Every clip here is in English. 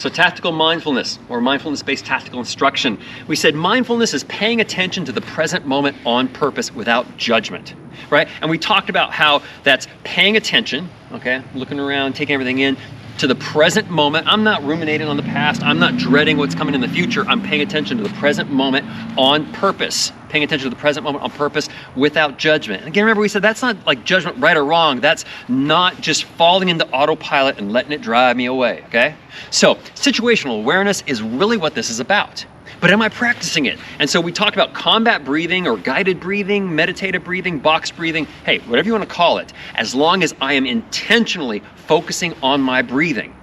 So tactical mindfulness, or mindfulness-based tactical instruction. We said mindfulness is paying attention to the present moment on purpose without judgment, right? And we talked about how that's paying attention, okay? Looking around, taking everything in, to the present moment. I'm not ruminating on the past. I'm not dreading what's coming in the future. I'm paying attention to the present moment on purpose. Paying attention to the present moment on purpose without judgment. And again, remember we said that's not like judgment right or wrong. That's not just falling into autopilot and letting it drive me away, okay? So situational awareness is really what this is about. But am I practicing it? And so we talked about combat breathing or guided breathing, meditative breathing, box breathing, hey, whatever you want to call it, as long as I am intentionally focusing on my breathing.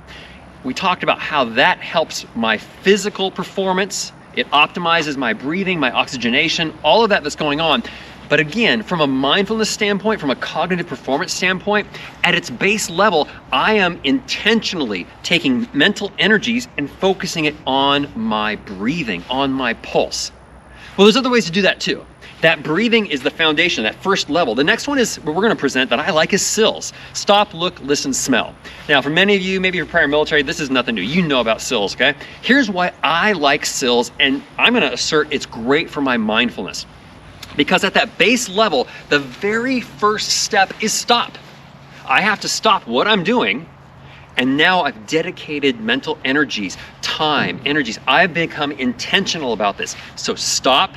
We talked about how that helps my physical performance. It optimizes my breathing, my oxygenation, all of that that's going on. But again, from a mindfulness standpoint, from a cognitive performance standpoint, at its base level, I am intentionally taking mental energies and focusing it on my breathing, on my pulse. Well, there's other ways to do that too. That breathing is the foundation, that first level. The next one is what we're going to present that I like is SLLS. Stop, look, listen, smell. Now, for many of you, maybe you're prior military, this is nothing new. You know about SLLS, okay? Here's why I like SLLS, and I'm going to assert it's great for my mindfulness. Because at that base level, the very first step is stop. I have to stop what I'm doing, and now I've dedicated mental energies, time, energies. I've become intentional about this. So stop,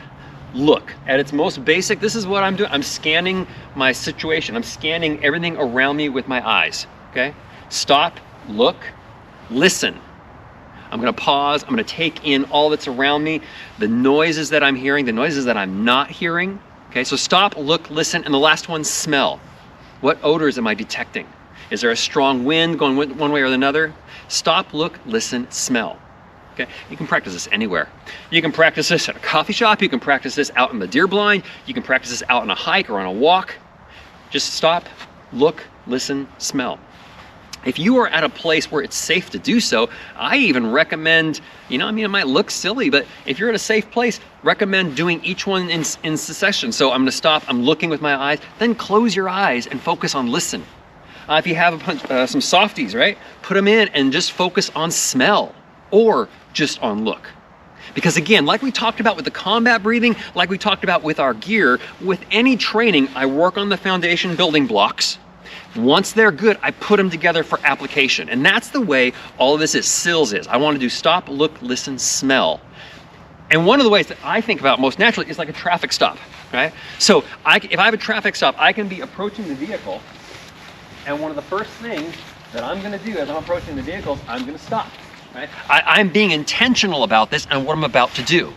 look. At its most basic, this is what I'm doing. I'm scanning my situation. I'm scanning everything around me with my eyes, okay? Stop, look, listen. I'm gonna pause, I'm gonna take in all that's around me, the noises that I'm hearing, the noises that I'm not hearing. Okay, so stop, look, listen, and the last one, smell. What odors am I detecting? Is there a strong wind going one way or another? Stop, look, listen, smell. Okay, you can practice this anywhere. You can practice this at a coffee shop, you can practice this out in the deer blind, you can practice this out on a hike or on a walk. Just stop, look, listen, smell. If you are at a place where it's safe to do so, I even recommend, it might look silly, but if you're at a safe place, recommend doing each one in succession. So I'm gonna stop, I'm looking with my eyes, then close your eyes and focus on listen. If you have some softies, right? Put them in and just focus on smell or just on look. Because again, like we talked about with the combat breathing, like we talked about with our gear, with any training, I work on the foundation building blocks. Once they're good, I put them together for application. And that's the way all of this is, SLLS is. I want to do stop, look, listen, smell. And one of the ways that I think about most naturally is like a traffic stop, right? So if I have a traffic stop, I can be approaching the vehicle, and one of the first things that I'm going to do as I'm approaching the vehicle, I'm going to stop, right? I'm being intentional about this and what I'm about to do.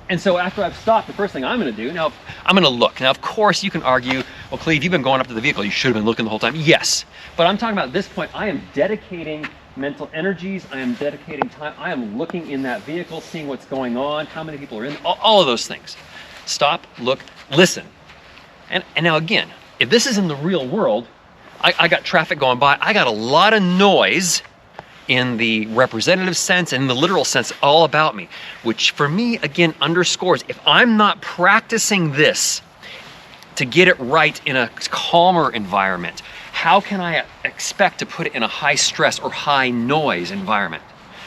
And so after I've stopped, the first thing I'm going to do, now I'm going to look. Now, of course, you can argue, well, Cleve, you've been going up to the vehicle. You should have been looking the whole time. Yes, but I'm talking about at this point, I am dedicating mental energies. I am dedicating time. I am looking in that vehicle, seeing what's going on, how many people are in, all of those things. Stop, look, listen. And now again, if this is in the real world, I got traffic going by. I got a lot of noise in the representative sense and in the literal sense all about me, which for me, again, underscores if I'm not practicing this to get it right in a calmer environment, how can I expect to put it in a high stress or high noise environment?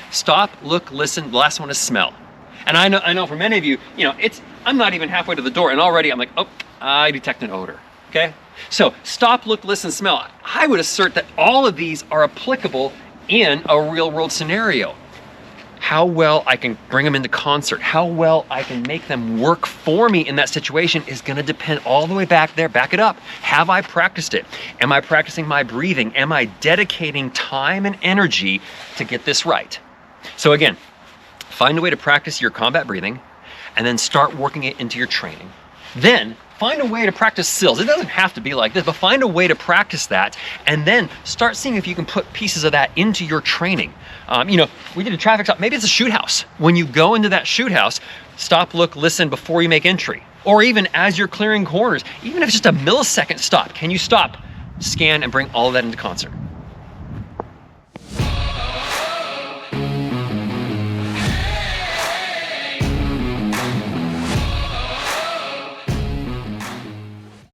Stop, look, listen. The last one is smell. And I know for many of you, I'm not even halfway to the door and already I'm like, oh, I detect an odor, okay? So stop, look, listen, smell. I would assert that all of these are applicable in a real world scenario. How well I can bring them into concert, how well I can make them work for me in that situation is gonna depend all the way back there. Back it up. Have I practiced it? Am I practicing my breathing? Am I dedicating time and energy to get this right? So again, find a way to practice your combat breathing and then start working it into your training. Then find a way to practice SLLS. It doesn't have to be like this, but find a way to practice that and then start seeing if you can put pieces of that into your training. We did a traffic stop. Maybe it's a shoot house. When you go into that shoot house, stop, look, listen before you make entry. Or even as you're clearing corners, even if it's just a millisecond stop, can you stop, scan, and bring all of that into concert?